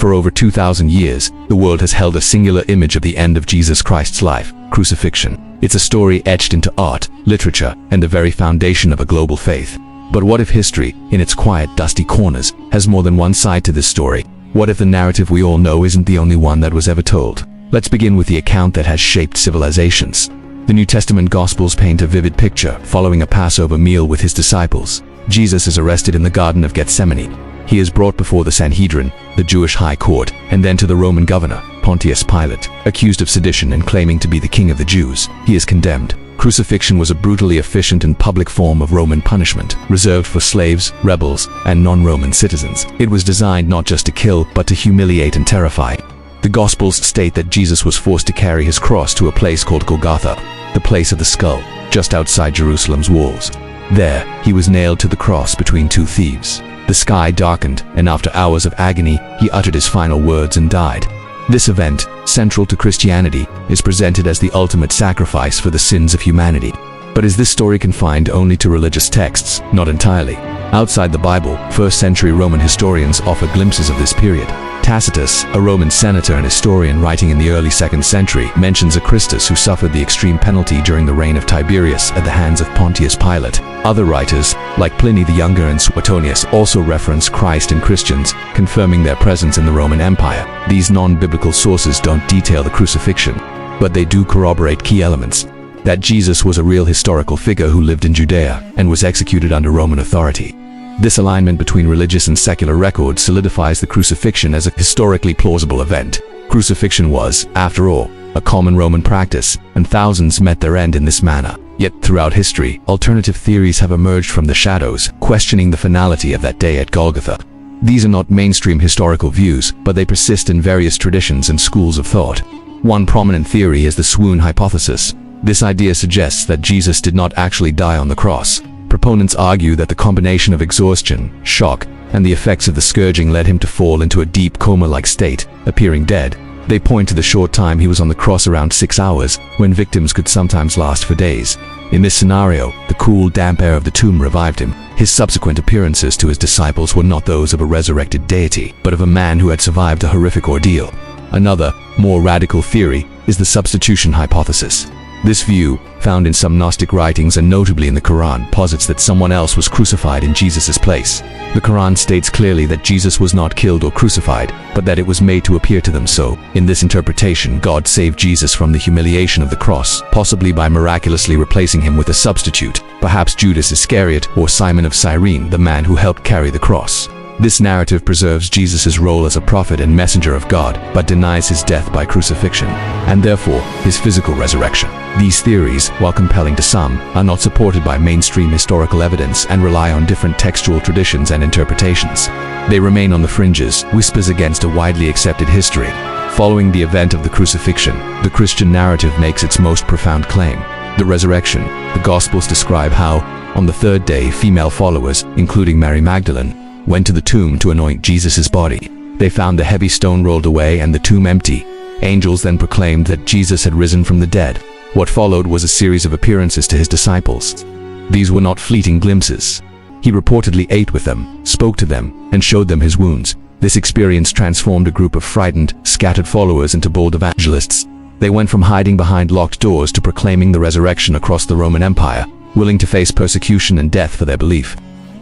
For over 2,000 years, the world has held a singular image of the end of Jesus Christ's life, crucifixion. It's a story etched into art, literature, and the very foundation of a global faith. But what if history, in its quiet, dusty corners, has more than one side to this story? What if the narrative we all know isn't the only one that was ever told? Let's begin with the account that has shaped civilizations. The New Testament Gospels paint a vivid picture following a Passover meal with his disciples. Jesus is arrested in the Garden of Gethsemane. He is brought before the Sanhedrin, the Jewish high court, and then to the Roman governor, Pontius Pilate. Accused of sedition and claiming to be the king of the Jews, he is condemned. Crucifixion was a brutally efficient and public form of Roman punishment, reserved for slaves, rebels, and non-Roman citizens. It was designed not just to kill, but to humiliate and terrify. The Gospels state that Jesus was forced to carry his cross to a place called Golgotha, the place of the skull, just outside Jerusalem's walls. There, he was nailed to the cross between two thieves. The sky darkened, and after hours of agony, he uttered his final words and died. This event, central to Christianity, is presented as the ultimate sacrifice for the sins of humanity. But is this story confined only to religious texts? Not entirely. Outside the Bible, first-century Roman historians offer glimpses of this period. Tacitus, a Roman senator and historian writing in the early 2nd century, mentions a Christus who suffered the extreme penalty during the reign of Tiberius at the hands of Pontius Pilate. Other writers, like Pliny the Younger and Suetonius, also reference Christ and Christians, confirming their presence in the Roman Empire. These non-biblical sources don't detail the crucifixion, but they do corroborate key elements: that Jesus was a real historical figure who lived in Judea and was executed under Roman authority. This alignment between religious and secular records solidifies the crucifixion as a historically plausible event. Crucifixion was, after all, a common Roman practice, and thousands met their end in this manner. Yet throughout history, alternative theories have emerged from the shadows, questioning the finality of that day at Golgotha. These are not mainstream historical views, but they persist in various traditions and schools of thought. One prominent theory is the swoon hypothesis. This idea suggests that Jesus did not actually die on the cross. Proponents argue that the combination of exhaustion, shock, and the effects of the scourging led him to fall into a deep coma-like state, appearing dead. They point to the short time he was on the cross, around 6 hours, when victims could sometimes last for days. In this scenario, the cool, damp air of the tomb revived him. His subsequent appearances to his disciples were not those of a resurrected deity, but of a man who had survived a horrific ordeal. Another, more radical theory is the substitution hypothesis. This view, found in some Gnostic writings and notably in the Quran, posits that someone else was crucified in Jesus' place. The Quran states clearly that Jesus was not killed or crucified, but that it was made to appear to them so. In this interpretation, God saved Jesus from the humiliation of the cross, possibly by miraculously replacing him with a substitute, perhaps Judas Iscariot or Simon of Cyrene, the man who helped carry the cross. This narrative preserves Jesus' role as a prophet and messenger of God, but denies his death by crucifixion, and therefore his physical resurrection. These theories, while compelling to some, are not supported by mainstream historical evidence and rely on different textual traditions and interpretations. They remain on the fringes, whispers against a widely accepted history. Following the event of the crucifixion, the Christian narrative makes its most profound claim: the resurrection. The Gospels describe how, on the third day, female followers, including Mary Magdalene, went to the tomb to anoint Jesus' body. They found the heavy stone rolled away and the tomb empty. Angels then proclaimed that Jesus had risen from the dead. What followed was a series of appearances to his disciples. These were not fleeting glimpses. He reportedly ate with them, spoke to them, and showed them his wounds. This experience transformed a group of frightened, scattered followers into bold evangelists. They went from hiding behind locked doors to proclaiming the resurrection across the Roman Empire, willing to face persecution and death for their belief.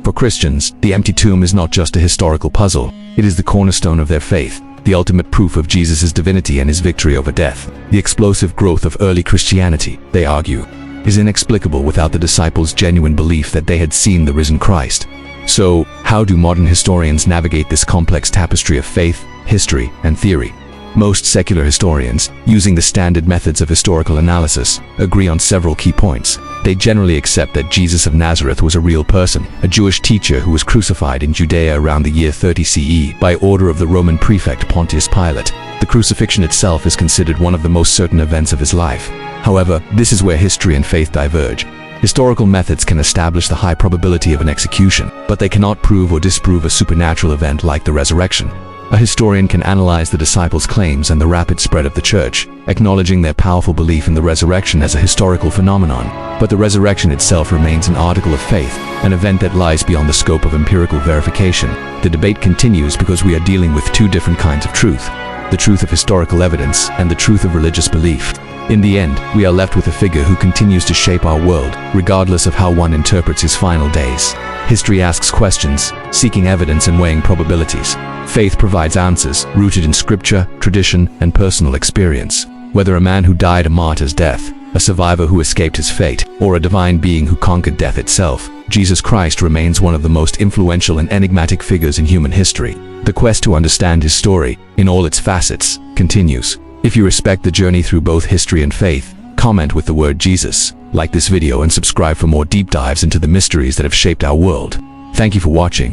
For Christians, the empty tomb is not just a historical puzzle. It is the cornerstone of their faith, the ultimate proof of Jesus' divinity and his victory over death. The explosive growth of early Christianity, they argue, is inexplicable without the disciples' genuine belief that they had seen the risen Christ. So, how do modern historians navigate this complex tapestry of faith, history, and theory? Most secular historians, using the standard methods of historical analysis, agree on several key points. They generally accept that Jesus of Nazareth was a real person, a Jewish teacher who was crucified in Judea around the year 30 CE by order of the Roman prefect Pontius Pilate. The crucifixion itself is considered one of the most certain events of his life. However, this is where history and faith diverge. Historical methods can establish the high probability of an execution, but they cannot prove or disprove a supernatural event like the resurrection. A historian can analyze the disciples' claims and the rapid spread of the church, acknowledging their powerful belief in the resurrection as a historical phenomenon. But the resurrection itself remains an article of faith, an event that lies beyond the scope of empirical verification. The debate continues because we are dealing with two different kinds of truth: the truth of historical evidence and the truth of religious belief. In the end, we are left with a figure who continues to shape our world, regardless of how one interprets his final days. History asks questions, seeking evidence and weighing probabilities. Faith provides answers, rooted in scripture, tradition, and personal experience. Whether a man who died a martyr's death, a survivor who escaped his fate, or a divine being who conquered death itself, Jesus Christ remains one of the most influential and enigmatic figures in human history. The quest to understand his story, in all its facets, continues. If you respect the journey through both history and faith, comment with the word Jesus, like this video and subscribe for more deep dives into the mysteries that have shaped our world. Thank you for watching.